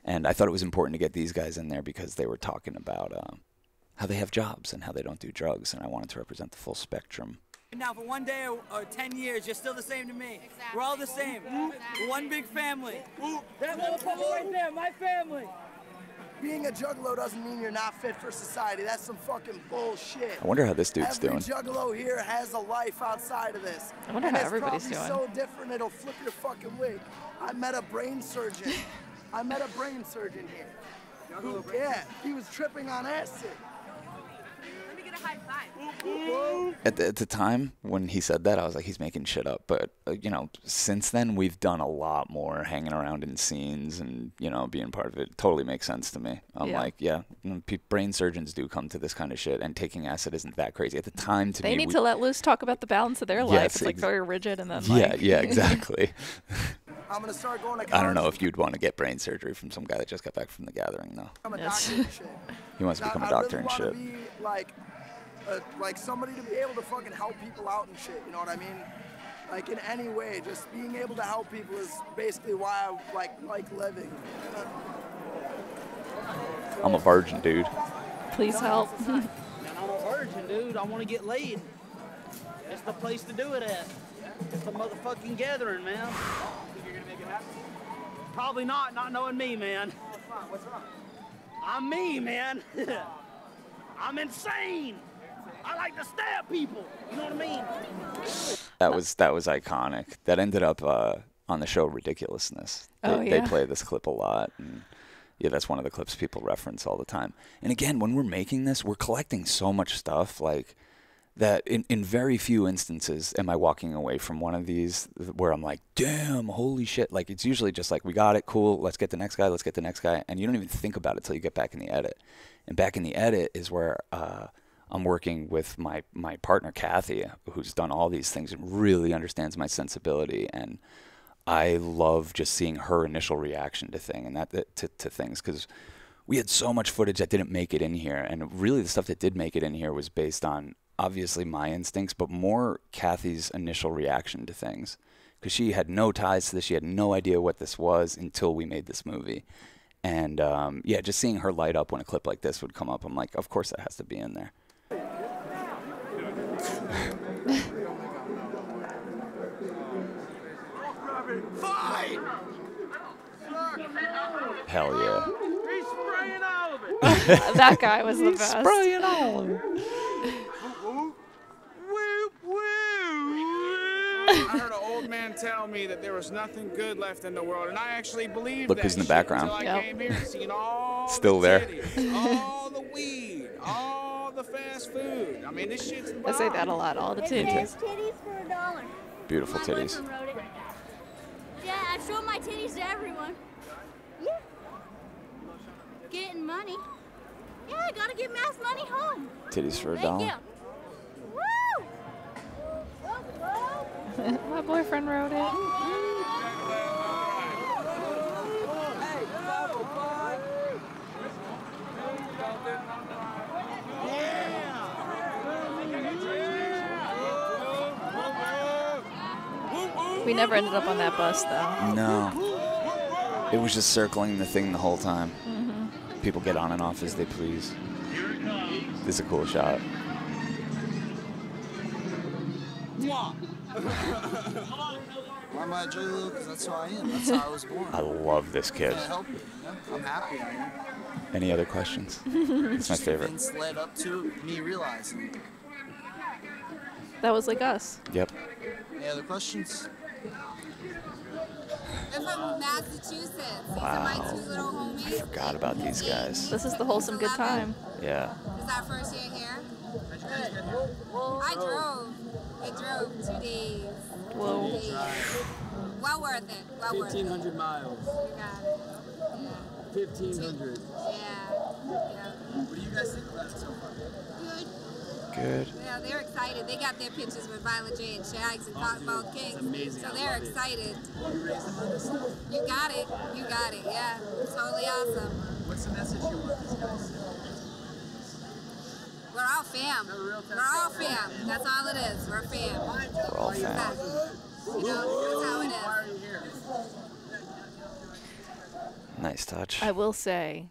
And I thought it was important to get these guys in there because they were talking about how they have jobs and how they don't do drugs. And I wanted to represent the full spectrum. Now, for one day or 10 years, you're still the same to me. Exactly. We're all the same. We're one big family. That motherfucker right there, my family. Being a juggalo doesn't mean you're not fit for society. That's some fucking bullshit. I wonder how this dude's doing. Every juggalo here has a life outside of this. I wonder how everybody's doing. It's probably so different it'll flip your fucking wig. I met a brain surgeon. Here. Yeah, he was tripping on acid. Let me get a high five. At the time when he said that, I was like, he's making shit up. But, you know, since then, we've done a lot more hanging around in scenes and, you know, being part of it. Totally makes sense to me. I'm like, yeah, brain surgeons do come to this kind of shit, and taking acid isn't that crazy. At the time, to me, they need to let loose talk about the balance of their life. It's like very rigid and then Yeah, exactly. I'm gonna start going to college. I don't know if you'd want to get brain surgery from some guy that just got back from the gathering, though. I'm a doctor and shit. He wants to become a doctor and shit. I really want to be like somebody to be able to fucking help people out and shit. You know what I mean? Like in any way, just being able to help people is basically why I like living. I'm a virgin, dude. Please help. Man, I'm a virgin, dude. I want to get laid. It's the place to do it at. It's the motherfucking gathering, man. Think you're gonna make it happen? Probably not knowing me, man. What's wrong? I'm me, man. I'm insane. I like to stab people. You know what I mean? That was iconic. That ended up on the show Ridiculousness. They play this clip a lot. And yeah, that's one of the clips people reference all the time. And again, when we're making this, we're collecting so much stuff like that in very few instances am I walking away from one of these where I'm like, damn, holy shit. Like, it's usually just like, we got it, cool, let's get the next guy. And you don't even think about it till you get back in the edit. And back in the edit is where I'm working with my partner, Kathy, who's done all these things and really understands my sensibility. And I love just seeing her initial reaction to things, because we had so much footage that didn't make it in here. And really the stuff that did make it in here was based on obviously my instincts, but more Kathy's initial reaction to things, because she had no ties to this. She had no idea what this was until we made this movie. And yeah, just seeing her light up when a clip like this would come up, I'm like, of course that has to be in there. Fine. Hell yeah. He's spraying all of it. That guy was the best. Spraying all of it. I heard an old man tell me that there was nothing good left in the world, and I actually believed Look that who's in the shit background. until I came here and seen all Still the there. titties, all the weed, all the fast food. I mean, this shit's I say that a lot, all the titties. Titties for $1. Beautiful My titties. boyfriend wrote it. Yeah, I've shown my titties to everyone. Yeah. Getting money. Yeah, I gotta get mass money home. Titties for Thank $1. you. Woo! My boyfriend wrote it. We never ended up on that bus, though. No. It was just circling the thing the whole time. Mm-hmm. People get on and off as they please. This is a cool shot. Why am I a Juggalo? Because that's who I am. That's how I was born. I love this kid. Can't help it, you know? I'm happy I am. Any other questions? It's my favorite. Events led up to me realizing it. That was like us. Yep. Any other questions? They're from Massachusetts. These are Wow. my two little homies. I forgot about these guys. This is the wholesome good time. Yeah. This is our first year here. I drove 2 days. Whoa. 2 days. Well worth it. Well worth it. 1,500 miles. You got it. Yeah. 1,500. Yeah. What do you guys think about it so far? Good. Good. Yeah, they're excited. They got their pictures with Violent J and Shags and Cottonmouth King. amazing. So I they're love it. excited. You raised them on this stuff? You got it. You got it. Yeah. Totally awesome. What's the message you want these guys? We're all fam. We're all fam. That's all it is. We're fam. We're all fam. You know, that's how it is. Nice touch. I will say,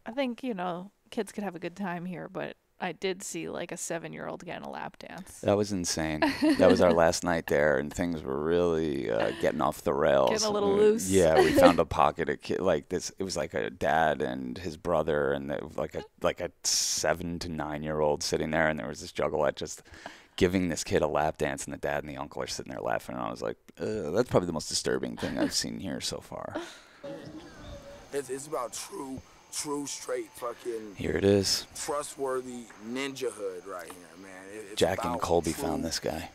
I think, you know, kids could have a good time here, but I did see like a 7-year-old getting a lap dance. That was insane. That was our last night there, and things were really getting off the rails. Getting a little loose. Yeah, we found a pocket of kid like this. It was like a dad and his brother, and like a 7 to 9-year-old sitting there, and there was this juggalette just giving this kid a lap dance, and the dad and the uncle are sitting there laughing, and I was like, that's probably the most disturbing thing I've seen here so far. It's about true, straight, fucking. Here it is. Trustworthy ninjahood right here, man. It's Jack about and Colby true found this guy.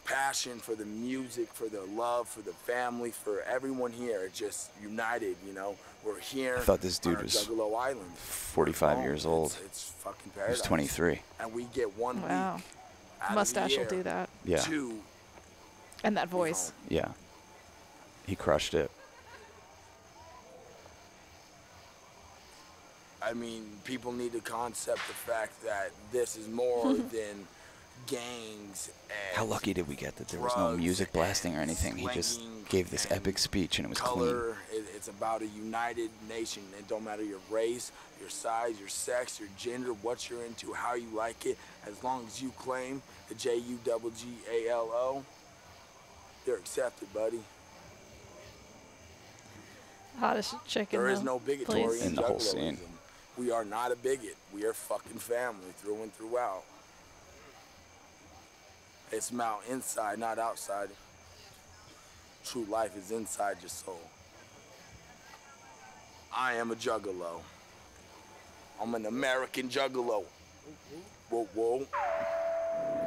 passion for the music, for the love, for the family, for everyone here. Just united, you know. We're here. I thought this dude on was Juggalo Island. 45 years old. It's fucking He paradise. was 23. And we get 1 Wow. week out Mustache will of the year do that. Yeah. to And that voice. Yeah. He crushed it. I mean, people need to concept the fact that this is more than gangs and How lucky did we get that there was no music blasting or anything? He just gave this epic speech and it was clean. color. It's about a united nation. It don't matter your race, your size, your sex, your gender, what you're into, how you like it. As long as you claim the Juggalo, you're accepted, buddy. Hottest chick in There the is no bigotry place. in the whole Juggaloism. scene. We are not a bigot. We are fucking family through and throughout. It's about inside, not outside. true life is inside your soul. I am a juggalo. I'm an American juggalo. Whoa, whoa.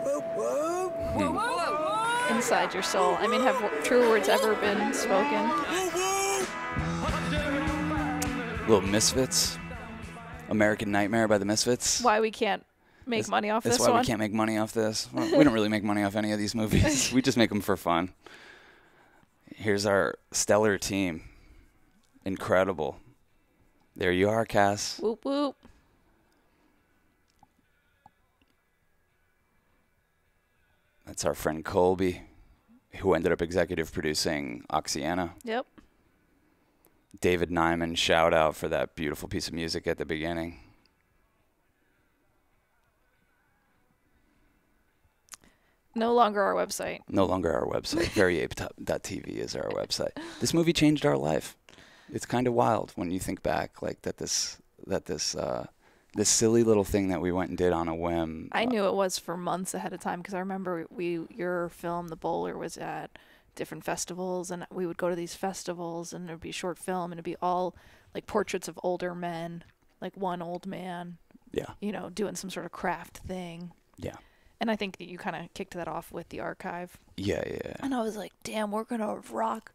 Whoa, whoa. Whoa, whoa. Inside your soul. I mean, have true words ever been spoken? Little Misfits. American Nightmare by the Misfits. Why we can't make money off this one? That's why we can't make money off this. Well, we don't really make money off any of these movies. We just make them for fun. Here's our stellar team. Incredible. There you are, Cass. Whoop, whoop. That's our friend Colby, who ended up executive producing Oxiana. Yep. David Nyman, shout out for that beautiful piece of music at the beginning. No longer our website. No longer our website. VeryApe.tv is our website. This movie changed our life. It's kind of wild when you think back, like this silly little thing that we went and did on a whim. I knew it was for months ahead of time because I remember your film, The Bowler, was at different festivals, and we would go to these festivals, and it would be short film, and it'd be all like portraits of older men, like one old man, doing some sort of craft thing. Yeah. And I think that you kind of kicked that off with the archive. Yeah. And I was like, damn, we're going to rock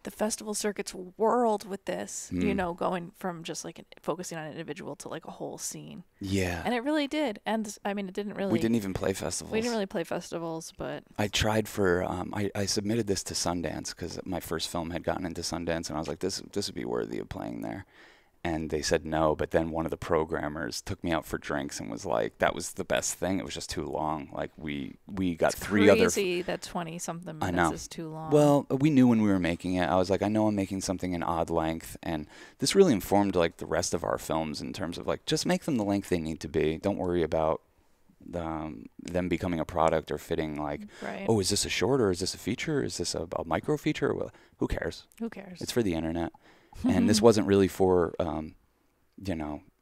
the festival circuit's world with this, going from just like focusing on an individual to like a whole scene. Yeah. And it really did. And I mean, it didn't really. We didn't even play festivals. We didn't really play festivals, but. I tried for, I submitted this to Sundance because my first film had gotten into Sundance, and I was like, this would be worthy of playing there. And they said no, but then one of the programmers took me out for drinks and was like, that was the best thing. It was just too long. Like we got three other. It's crazy that 20-something minutes is too long. Well, we knew when we were making it. I was like, I know I'm making something in odd length, and this really informed like the rest of our films in terms of like, just make them the length they need to be. Don't worry about them becoming a product or fitting like, oh, is this a short or is this a feature? Is this a micro feature? Well, who cares? Who cares? It's for the internet. And this wasn't really for,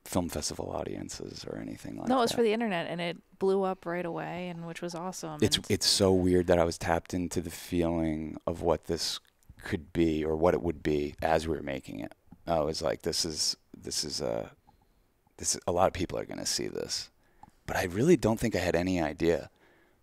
film festival audiences or anything like that. No, it was for the internet, and it blew up right away, and which was awesome. It's so weird that I was tapped into the feeling of what this could be or what it would be as we were making it. I was like, this is a lot of people are going to see this, but I really don't think I had any idea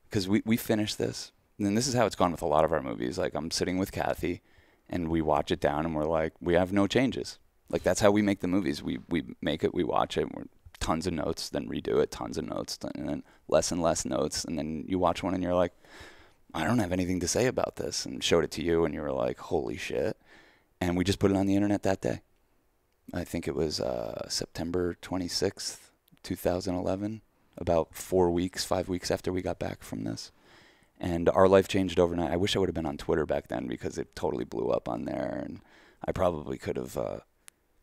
because we finished this, and this is how it's gone with a lot of our movies. Like I'm sitting with Kathy. And we watch it down, and we're like, we have no changes. Like that's how we make the movies. We make it, we watch it, we're tons of notes, then redo it, tons of notes, and then less and less notes, and then you watch one, and you're like, I don't have anything to say about this, and showed it to you, and you were like, holy shit! And we just put it on the internet that day. I think it was September 26th, 2011, about 5 weeks after we got back from this. And our life changed overnight. I wish I would have been on Twitter back then because it totally blew up on there. And I probably could have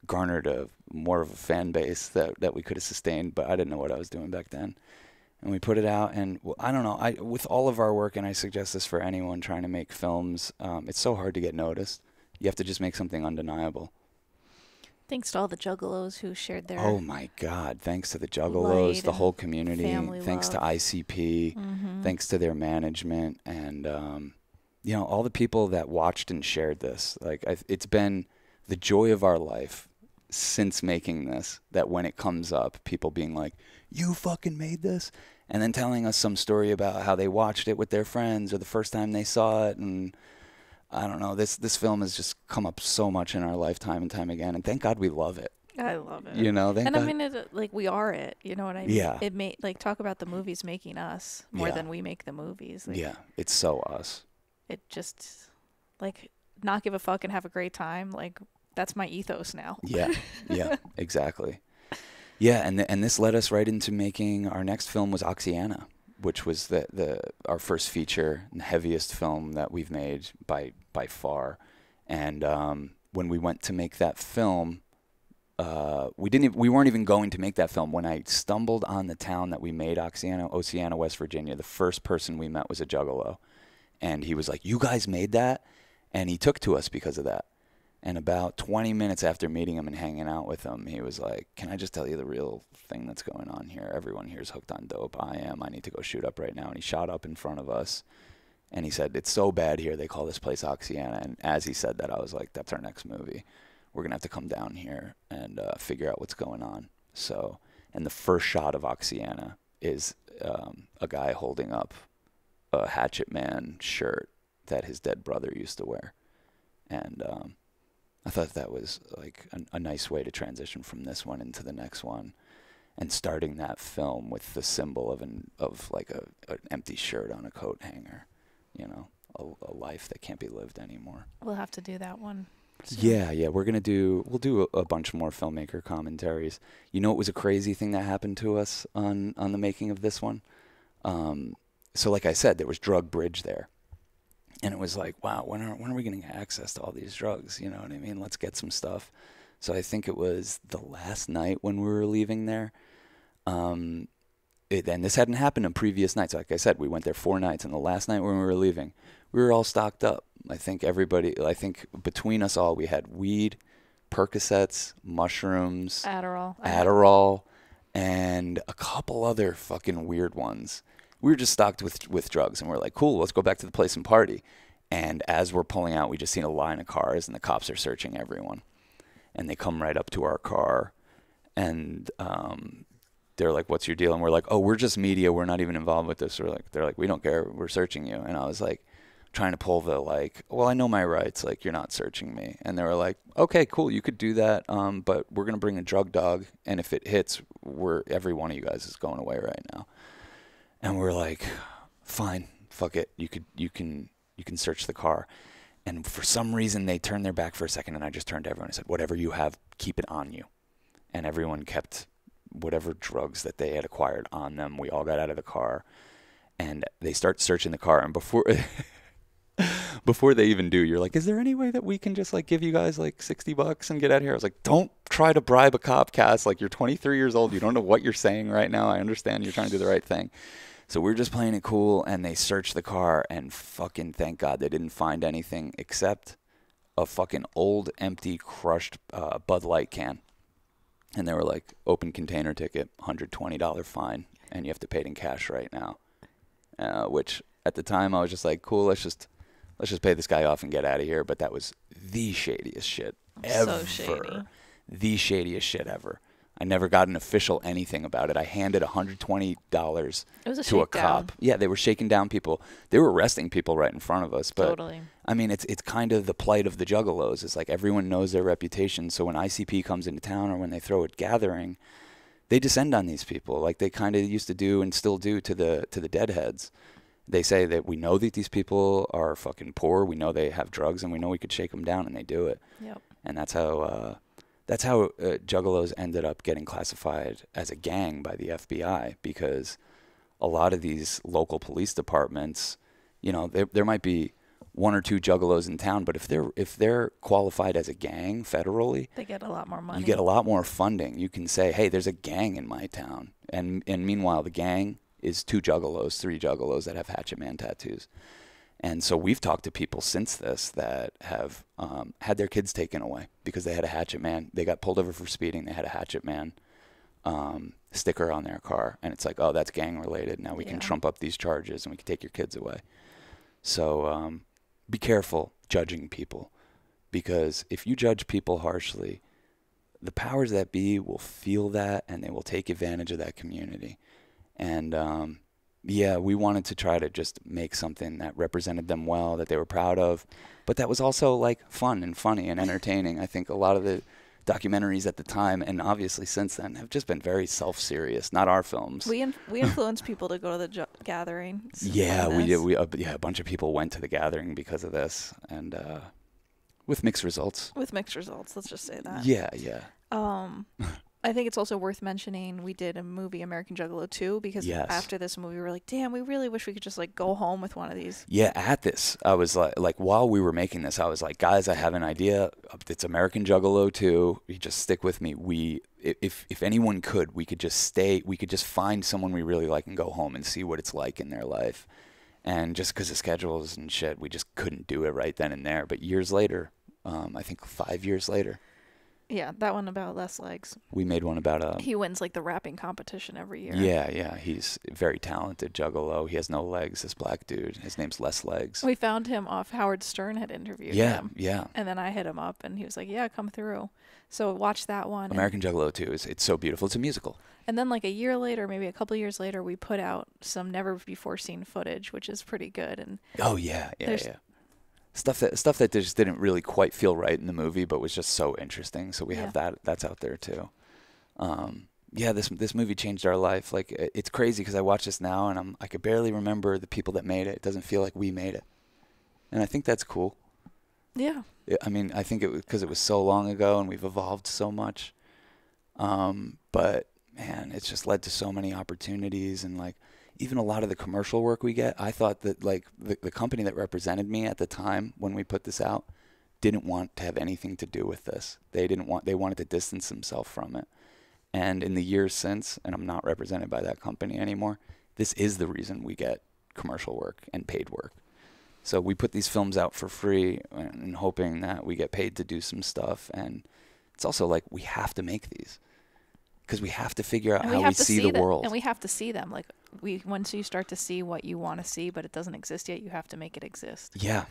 garnered more of a fan base that we could have sustained, but I didn't know what I was doing back then. And we put it out, and I don't know. With all of our work, and I suggest this for anyone trying to make films, it's so hard to get noticed. You have to just make something undeniable. Thanks to all the Juggalos who shared their. Oh my God! Thanks to the Juggalos, the whole community. Thanks to ICP. Thanks to their management, and all the people that watched and shared this. Like it's been the joy of our life since making this. That when it comes up, people being like, "You fucking made this," and then telling us some story about how they watched it with their friends or the first time they saw it, and. I don't know. This film has just come up so much in our lifetime and time again, and thank God we love it. I love it. Thank God. I mean, we are it. You know what I mean? Yeah. It talk about the movies making us more than we make the movies. Yeah, it's so us. It just not give a fuck and have a great time. Like that's my ethos now. Yeah, exactly. Yeah, and this led us right into making our next film was Oxiana, which was our first feature and heaviest film that we've made by far. And when we went to make that film, we weren't even going to make that film. When I stumbled on the town that we made Oceana, West Virginia, the first person we met was a Juggalo. And he was like, "You guys made that?" And he took to us because of that. And about 20 minutes after meeting him and hanging out with him, he was like, "Can I just tell you the real thing that's going on here? Everyone here is hooked on dope. I am. I need to go shoot up right now." And he shot up in front of us. And he said, it's so bad here, they call this place Oxiana. And as he said that, I was like, that's our next movie. We're going to have to come down here and figure out what's going on. So, and the first shot of Oxiana is a guy holding up a Hatchet Man shirt that his dead brother used to wear. And I thought that was like a nice way to transition from this one into the next one. And starting that film with the symbol of like an empty shirt on a coat hanger. You know, a life that can't be lived anymore. We'll have to do that one soon. Yeah, we'll do a bunch more filmmaker commentaries. You know, it was a crazy thing that happened to us on the making of this one. So like I said, there was Drug Bridge there. And it was like, wow, when are we getting access to all these drugs? You know what I mean? Let's get some stuff. So I think it was the last night when we were leaving there. And this hadn't happened in previous nights. Like I said, we went there 4 nights, and the last night when we were leaving, we were all stocked up. I think between us all, we had weed, Percocets, mushrooms, Adderall, and a couple other fucking weird ones. We were just stocked with drugs, and we're like, cool, let's go back to the place and party. And as we're pulling out, we just seen a line of cars, and the cops are searching everyone. And they come right up to our car, and they're like, what's your deal? And we're like, oh, we're just media. We're not even involved with this. They're like, we don't care. We're searching you. And I was like, trying to pull the like, well, I know my rights. Like, you're not searching me. And they were like, okay, cool. You could do that. But we're going to bring a drug dog. And if it hits, every one of you guys is going away right now. And we're like, fine, fuck it. You can search the car. And for some reason, they turned their back for a second. And I just turned to everyone and said, whatever you have, keep it on you. And everyone kept whatever drugs that they had acquired on them. We all got out of the car, and they start searching the car. And before they even do, you're like, is there any way that we can just like give you guys like $60 and get out of here? I was like, don't try to bribe a cop, Cass. Like, you're 23 years old. You don't know what you're saying right now. I understand you're trying to do the right thing. So we're just playing it cool, and they searched the car, and fucking thank God they didn't find anything except a fucking old, empty, crushed Bud Light can. And they were like, open container ticket, $120 fine, and you have to pay it in cash right now. Which at the time I was just like, cool, let's just pay this guy off and get out of here. But that was the shadiest shit ever. So shady. The shadiest shit ever. I never got an official anything about it. I handed $120 to a cop. Yeah, they were shaking down people. They were arresting people right in front of us. But totally. I mean, it's kind of the plight of the Juggalos. It's like everyone knows their reputation. So when ICP comes into town or when they throw a gathering, they descend on these people like they kind of used to do and still do to the deadheads. They say that we know that these people are fucking poor. We know they have drugs, and we know we could shake them down, and they do it. Yep. And that's how Juggalos ended up getting classified as a gang by the FBI, because a lot of these local police departments, you know, there might be 1 or 2 Juggalos in town, but if they're qualified as a gang federally, they get a lot more money. You get a lot more funding. You can say, hey, there's a gang in my town, and meanwhile the gang is 2 Juggalos, 3 Juggalos that have Hatchet Man tattoos. And so we've talked to people since this that have had their kids taken away because they had a Hatchet Man. They got pulled over for speeding. They had a Hatchet Man sticker on their car. And it's like, oh, that's gang related. Now we can trump up these charges and we can take your kids away. So be careful judging people, because if you judge people harshly, the powers that be will feel that, and they will take advantage of that community. And yeah, we wanted to try to just make something that represented them well, that they were proud of, but that was also like fun and funny and entertaining. I think a lot of the documentaries at the time, and obviously since then, have just been very self-serious. Not our films. We influenced people to go to the gathering. Yeah, we did. A bunch of people went to the gathering because of this, and with mixed results. With mixed results, let's just say that. Yeah. I think it's also worth mentioning we did a movie, American Juggalo 2, because after this movie, we were like, damn, we really wish we could just like go home with one of these. Yeah, at this, I was like while we were making this, I was like, guys, I have an idea. It's American Juggalo 2. You just stick with me. If anyone could, we could just find someone we really like and go home and see what it's like in their life. And just because of schedules and shit, we just couldn't do it right then and there. But years later, I think 5 years later, Yeah, that one about less legs. We made one about He wins like the rapping competition every year. Yeah, he's very talented, Juggalo. He has no legs, this black dude. His name's Les Legs. We found him off Howard Stern had interviewed him. Yeah. And then I hit him up, and he was like, yeah, come through. So watch that one. American Juggalo, too. It's so beautiful. It's a musical. And then like a year later, maybe a couple of years later, we put out some never-before-seen footage, which is pretty good. And oh, yeah. Stuff that just didn't really quite feel right in the movie, but was just so interesting. So we have that's out there too. This movie changed our life. Like it's crazy because I watch this now and I could barely remember the people that made it. It doesn't feel like we made it, and I think that's cool. Yeah. I mean, I think it was because it was so long ago and we've evolved so much. But man, it's just led to so many opportunities and like. Even a lot of the commercial work we get, I thought that like the company that represented me at the time when we put this out didn't want to have anything to do with this. They wanted to distance themselves from it. And in the years since, and I'm not represented by that company anymore, this is the reason we get commercial work and paid work. So we put these films out for free and hoping that we get paid to do some stuff. And it's also like we have to make these. Because we have to figure out how we see the world. And we have to see them. Like once you start to see what you want to see, but it doesn't exist yet, you have to make it exist. Yeah.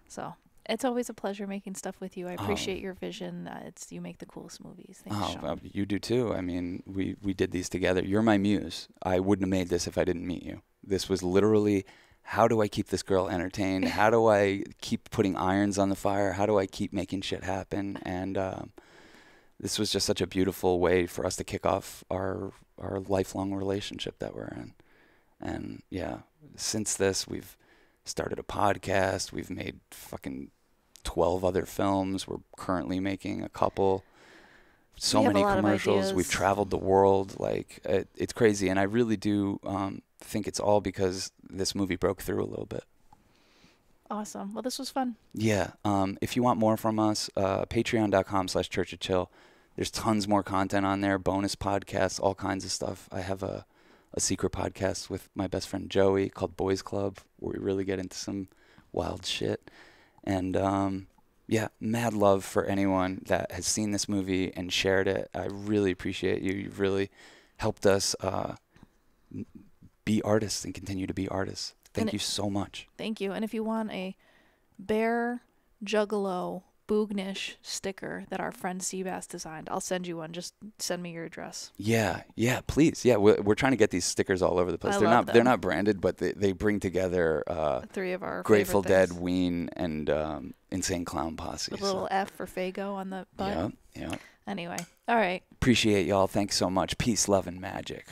So it's always a pleasure making stuff with you. I appreciate your vision. You make the coolest movies. Thanks, Sean. You do too. I mean, we did these together. You're my muse. I wouldn't have made this if I didn't meet you. This was literally, how do I keep this girl entertained? How do I keep putting irons on the fire? How do I keep making shit happen? And this was just such a beautiful way for us to kick off our lifelong relationship that we're in. And yeah, since this, we've started a podcast. We've made fucking 12 other films. We're currently making a couple. So many commercials. We've traveled the world. Like it's crazy. And I really do think it's all because this movie broke through a little bit. Awesome. Well, this was fun. Yeah. If you want more from us, patreon.com/churchofchill. There's tons more content on there, bonus podcasts, all kinds of stuff. I have a secret podcast with my best friend Joey called Boys Club, where we really get into some wild shit. And mad love for anyone that has seen this movie and shared it. I really appreciate you. You've really helped us be artists and continue to be artists. Thank you so much. Thank you. And if you want a Bear Juggalo Boognish sticker that our friend Seabass designed, I'll send you one. Just send me your address. Yeah, please. Yeah, we're trying to get these stickers all over the place. They're not branded, but they bring together 3 of our Grateful Dead, Ween, and Insane Clown Posse. With a little F for Fago on the butt. Yeah. Anyway, all right. Appreciate y'all. Thanks so much. Peace, love, and magic.